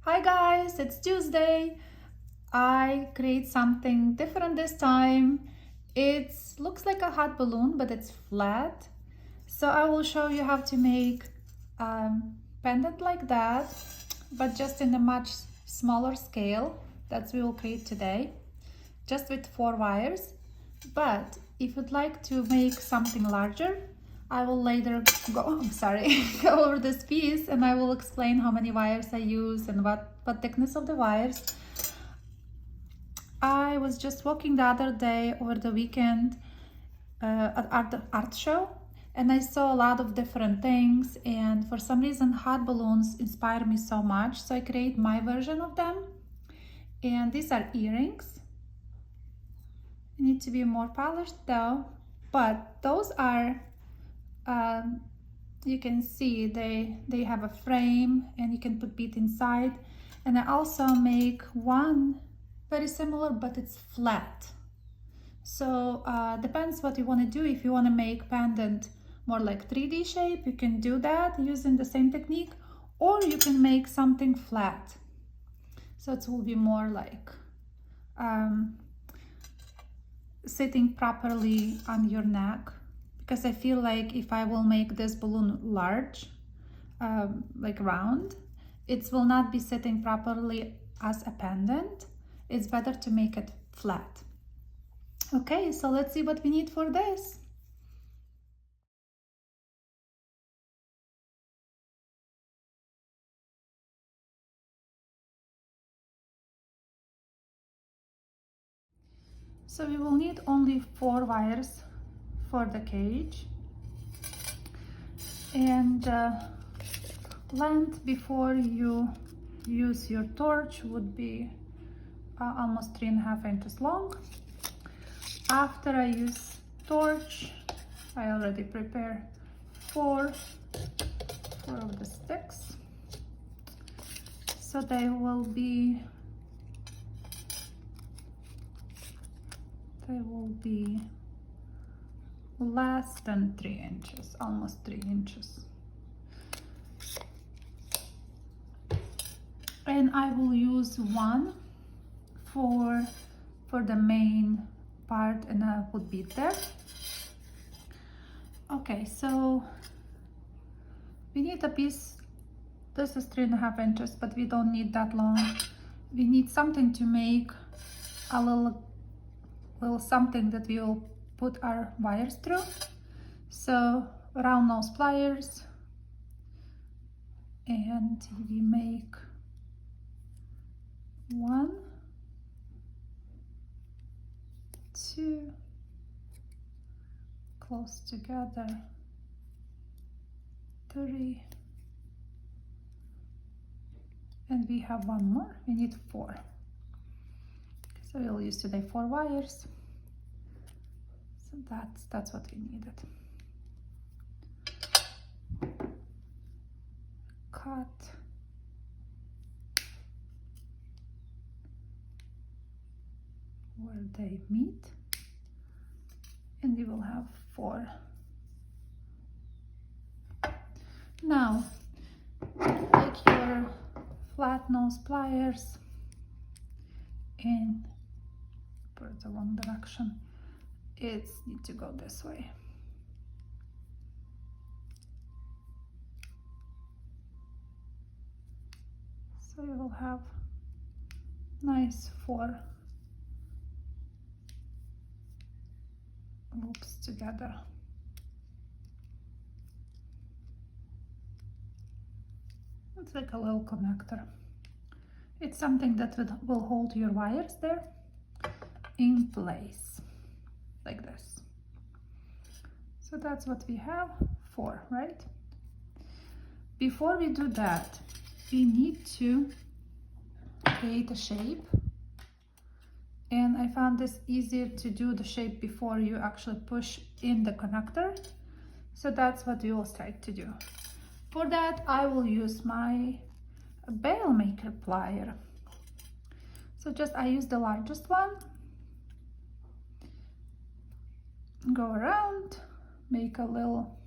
Hi guys, it's Tuesday. I create something different this time. It looks like a hot balloon, but it's flat. So I will show you how to make a pendant like that, but just in a much smaller scale. That's what we will create today, just with 4 wires. But if you'd like to make something larger, I will later go go over this piece and I will explain how many wires I use and what thickness of the wires. I was just walking the other day over the weekend at art show, and I saw a lot of different things, and for some reason hot balloons inspire me so much, so I create my version of them. And these are earrings. You need to be more polished though, but those are you can see they have a frame and you can put bead inside. And I also make one very similar, but it's flat. So depends what you want to do. If you want to make pendant more like 3D shape, you can do that using the same technique, or you can make something flat, so it will be more like sitting properly on your neck. Because I feel like if I will make this balloon large, like round, it will not be sitting properly as a pendant. It's better to make it flat. Okay, so let's see what we need for this. So we will need only 4 wires for the cage, and length before you use your torch would be almost 3.5 inches long. After I use torch, I already prepare 4 of the sticks, so they will be less than 3 inches, almost 3 inches. And I will use one for the main part, and I put bead there. Okay, so we need a piece. This is 3.5 inches, but we don't need that long. We need something to make a little something that we will put our wires through. So round nose pliers, and we make 1, 2, close together, 3, and we have 1 more. We need 4. So we'll use today 4 wires. So that's what we needed. Cut. Where they meet, and we will have 4. Now take your flat nose pliers and put it the wrong direction. It needs to go this way. So you will have nice 4 loops together. It's like a little connector. It's something that will hold your wires there in place, like this. So that's what we have 4, right? Before we do that, we need to create a shape. And I found this easier to do the shape before you actually push in the connector. So that's what we will start to do. For that, I will use my bail maker plier. So I use the largest one. Go around, make a little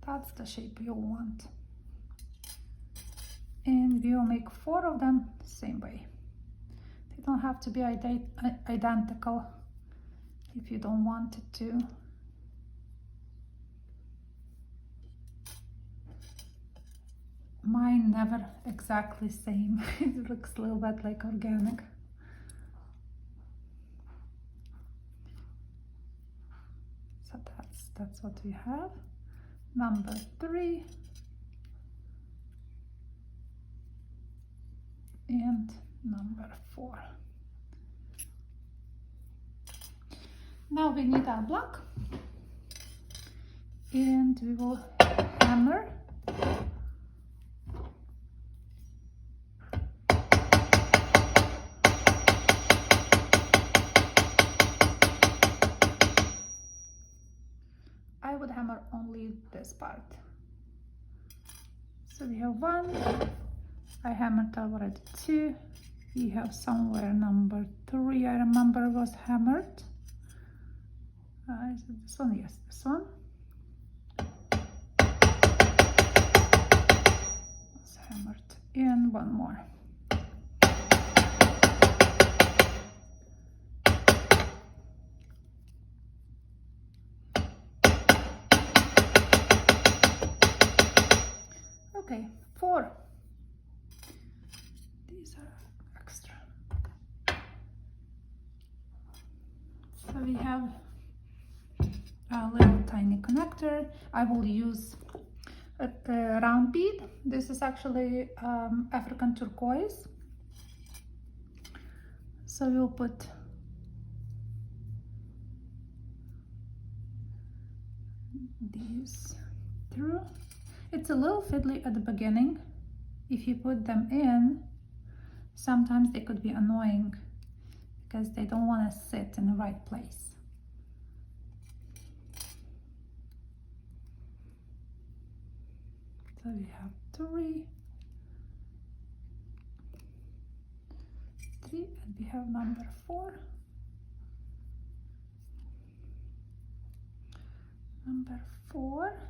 That's the shape you want. And we'll make 4 of them same way. They don't have to be identical if you don't want it to. Mine never exactly same. It looks a little bit like organic. So that's what we have. Number 3 and number 4. Now we need our block, and we will hammer I would hammer only this part. So we have 1, I hammered already 2, we have somewhere number 3, I remember was hammered. Is it this one? Yes, this one. It's hammered. And 1 more. Okay, 4. These are extra. So we have a little tiny connector. I will use a round bead. This is actually African turquoise. So we'll put these through. It's a little fiddly at the beginning. If you put them in, sometimes they could be annoying because they don't want to sit in the right place. So we have 3, and we have number 4. Number 4.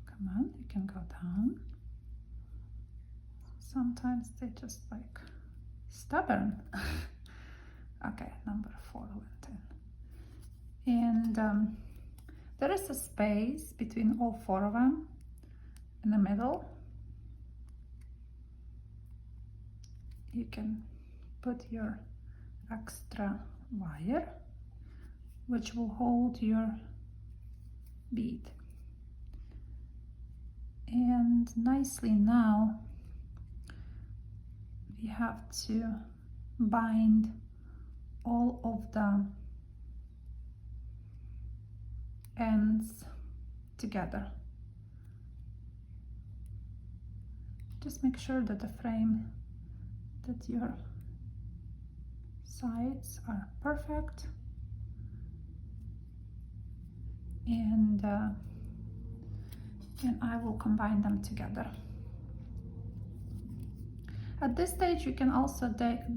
Come on, you can go down. Sometimes they just like stubborn. Okay, number 4 went in. And there is a space between all 4 of them in the middle. You can put your extra wire, which will hold your bead. And nicely now we have to bind all of the ends together. Just make sure that the frame, that your sides are perfect, and I will combine them together. At this stage you can also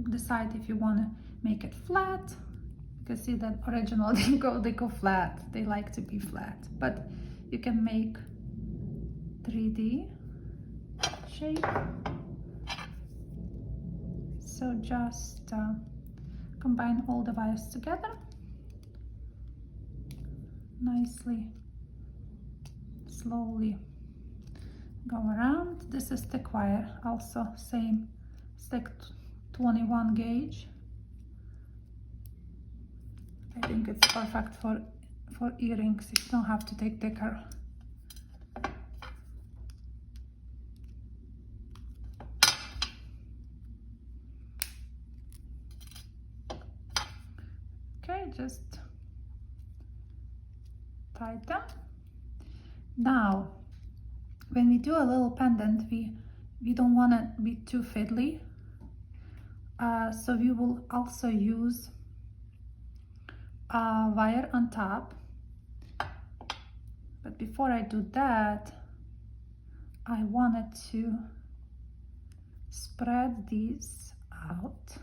decide if you want to make it flat. You can see that original they go flat, they like to be flat, but you can make 3D shape. So just combine all the wires together nicely, slowly go around. This is thick wire, also same, stick 21 gauge. I think it's perfect for earrings. You don't have to take thicker. Okay, just tighten. Now when we do a little pendant, we don't want to be too fiddly, so we will also use a wire on top. But before I do that, I wanted to spread these out,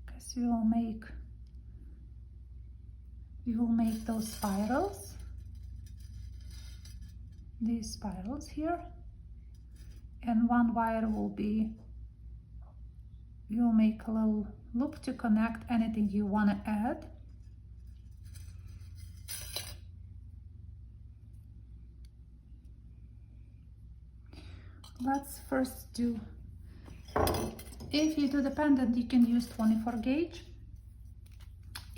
because we will make you will make those spirals, these spirals here, and one wire will be, you'll make a little loop to connect anything you want to add. Let's first do, if you do the pendant, you can use 24 gauge.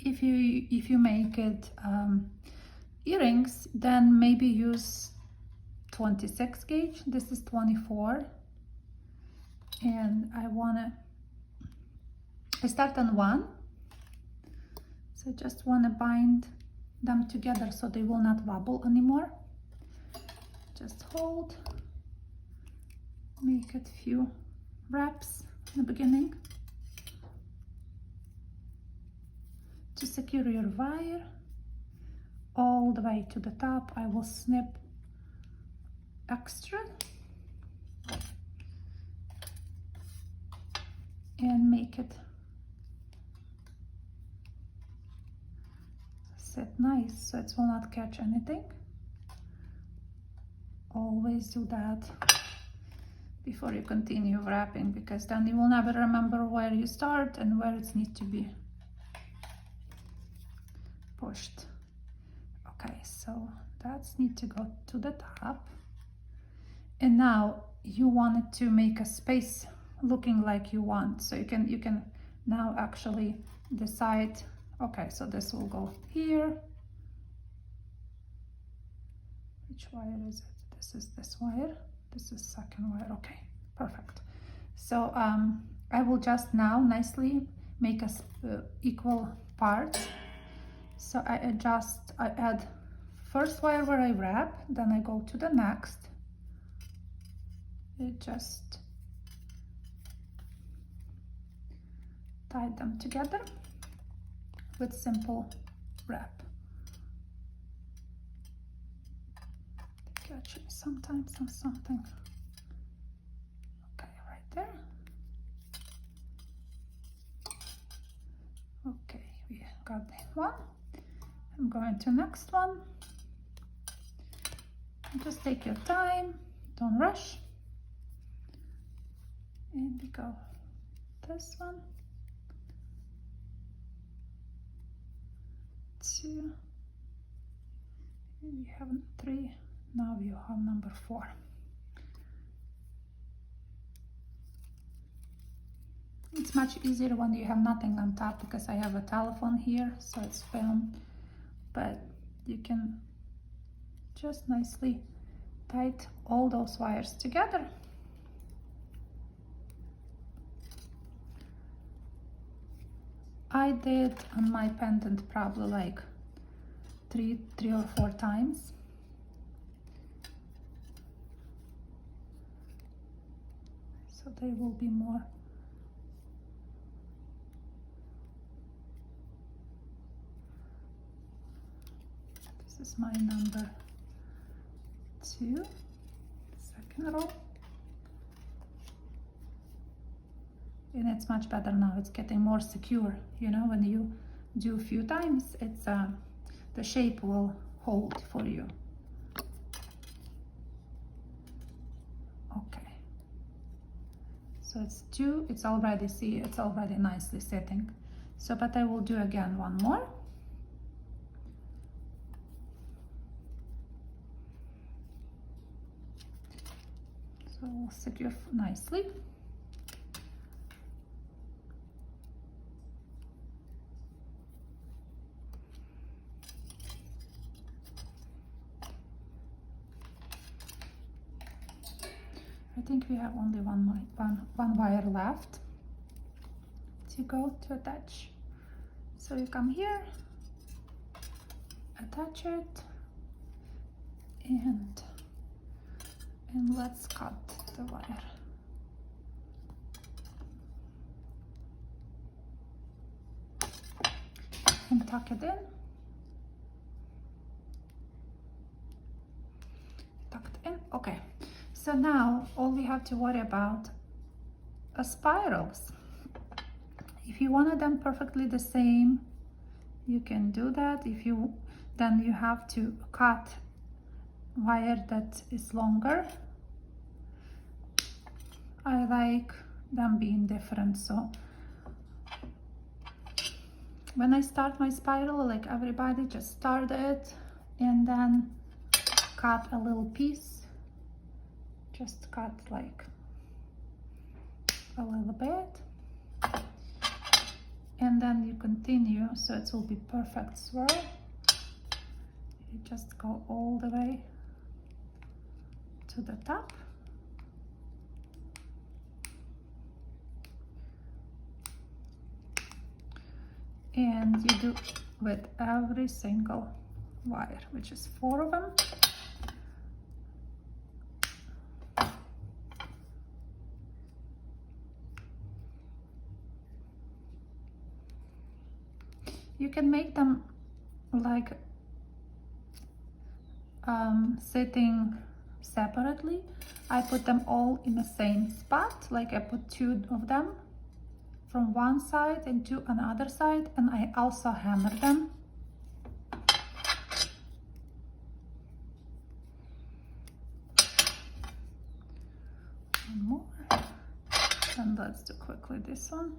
If you make it earrings, then maybe use 26 gauge. This is 24, and I start on 1, so I just want to bind them together so they will not wobble anymore. Just hold, make it few wraps in the beginning. To secure your wire all the way to the top, I will snip extra and make it sit nice so it will not catch anything. Always do that before you continue wrapping, because then you will never remember where you start and where it needs to be pushed. Okay, so that's need to go to the top, and now you wanted to make a space looking like you want, so you can now actually decide, okay, so this will go here. Which wire is it? This is this wire, this is second wire. Okay, perfect. So I will just now nicely make us equal parts. So I add first wire where I wrap, then I go to the next. I just tie them together with simple wrap. Catch me sometimes on something. Okay, right there. Okay, we got that one. I'm going to next one. Just take your time, don't rush. And we go this one, 2, and we have 3. Now you have number 4. It's much easier when you have nothing on top, because I have a telephone here, so it's filmed, but you can just nicely tie all those wires together. I did on my pendant probably like three or 4 times. So they will be more. This is my number 2, second row. And it's much better now, it's getting more secure. You know, when you do a few times, it's the shape will hold for you. Okay. So it's 2, it's already, see, it's already nicely sitting. So, but I will do again one more. So we'll secure nicely. I think we have only one wire left to go to attach. So you come here, attach it, and let's cut the wire. And tuck it in. Tucked in. Okay. So now all we have to worry about are spirals. If you wanted them perfectly the same, you can do that. If you then you have to cut wire that is longer. I like them being different, so when I start my spiral, like everybody, just start it and then cut a little piece. Just cut like a little bit, and then you continue, so it will be perfect swirl. You just go all the way to the top. And you do with every single wire, which is 4 of them. You can make them like sitting separately. I put them all in the same spot, like I put 2 of them from one side and 2 on the other side, and I also hammer them. One more, and let's do quickly this one.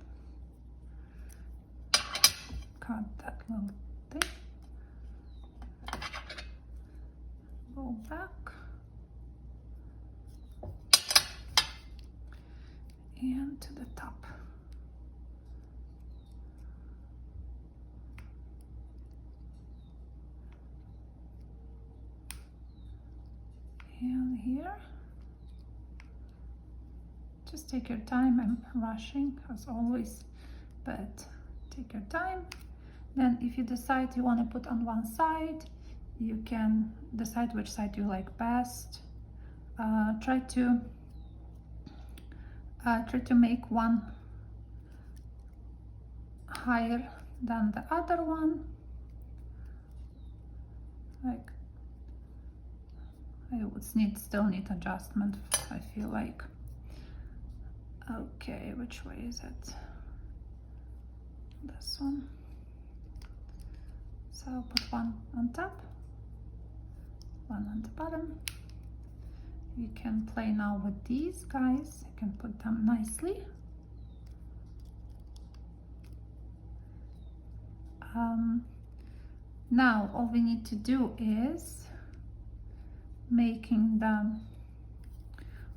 Cut that little thing, go back, and to the top. And here, just take your time. I'm rushing as always, but take your time. Then if you decide you want to put on one side, you can decide which side you like best. Try to make one higher than the other one. Like, I would still need adjustment, I feel like. Okay, which way is it? This one. So I'll put one on top, one on the bottom. You can play now with these guys. You can put them nicely. Now all we need to do is making the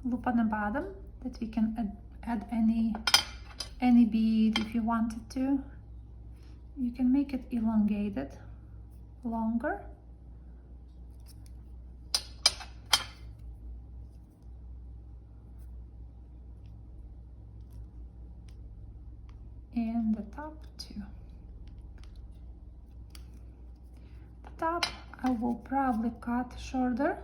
loop on the bottom, that we can add any bead if you wanted to. You can make it elongated longer. And the top too. The top I will probably cut shorter,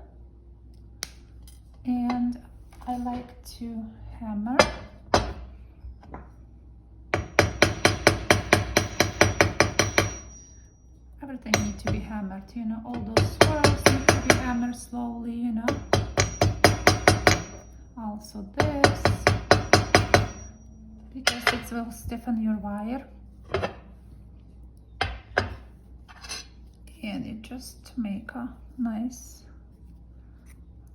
and I like to hammer. Everything needs to be hammered, you know, all those swirls need to be hammered slowly, you know. Also this, because it will stiffen your wire. And you just make a nice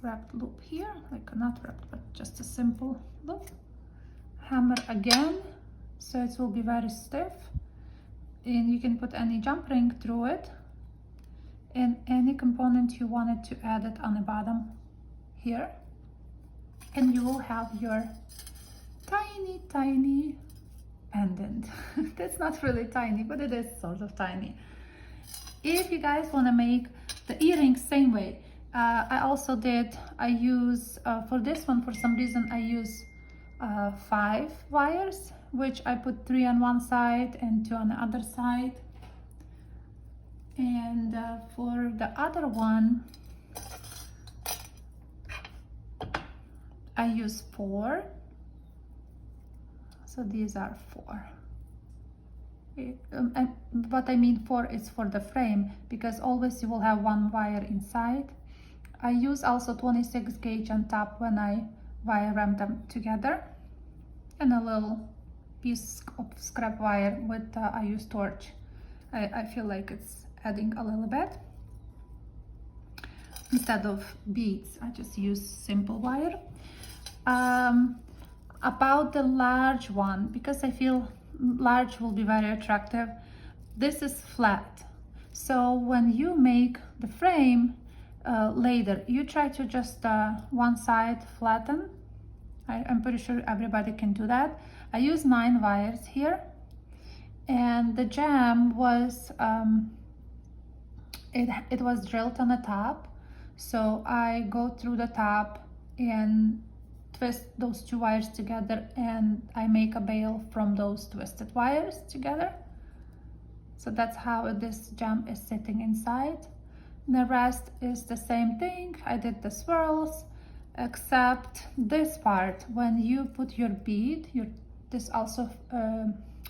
wrapped loop here, like not wrapped, but just a simple loop. Hammer again, so it will be very stiff. And you can put any jump ring through it, and any component you wanted to add it on the bottom here, and you will have your tiny pendant. That's not really tiny, but it is sort of tiny. If you guys want to make the earrings same way, I use for this one, for some reason I use 5 wires, which I put 3 on one side and 2 on the other side. And for the other one, I use 4. So these are 4. And what I mean 4 is for the frame, because always you will have 1 wire inside. I use also 26 gauge on top when I wire ram them together, and a little piece of scrap wire with I use torch I feel like it's adding a little bit. Instead of beads, I just use simple wire. About the large one, because I feel large will be very attractive, this is flat. So when you make the frame later, you try to just one side flatten. I'm pretty sure everybody can do that. I use 9 wires here, and the jam was it was drilled on the top, so I go through the top and twist those 2 wires together, and I make a bail from those twisted wires together. So that's how this jam is sitting inside. The rest is the same thing. I did the swirls, except this part, when you put your bead, this also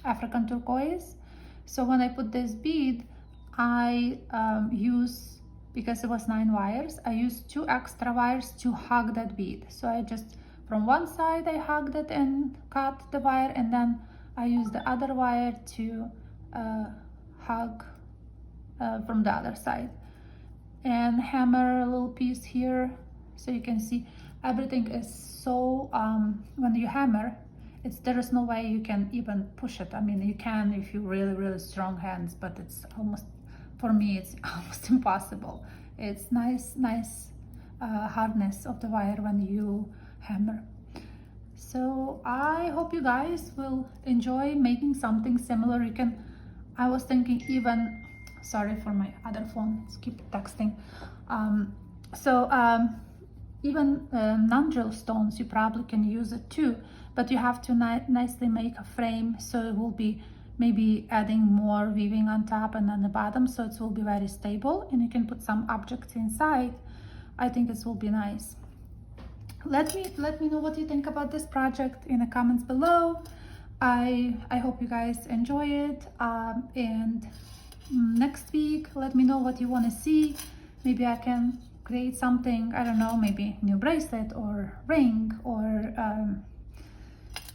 African turquoise. So when I put this bead, I use, because it was 9 wires, I used 2 extra wires to hug that bead. So I just, from one side I hugged it and cut the wire, and then I use the other wire to hug from the other side, and hammer a little piece here, so you can see everything is so when you hammer, there is no way you can even push it. I mean, you can if you really strong hands, but it's almost, for me it's almost impossible. It's nice hardness of the wire when you hammer. So I hope you guys will enjoy making something similar. You can, I was thinking even, sorry for my other phone, let's keep texting. Even non-drill stones, you probably can use it too, but you have to nicely make a frame, so it will be maybe adding more weaving on top and on the bottom, so it will be very stable, and you can put some objects inside. I think this will be nice. Let me know what you think about this project in the comments below. I hope you guys enjoy it, and next week let me know what you want to see. Maybe I can create something, I don't know, maybe new bracelet or ring or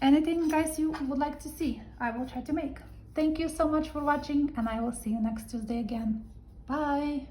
anything guys you would like to see, I will try to make. Thank you so much for watching, and I will see you next Tuesday again. Bye.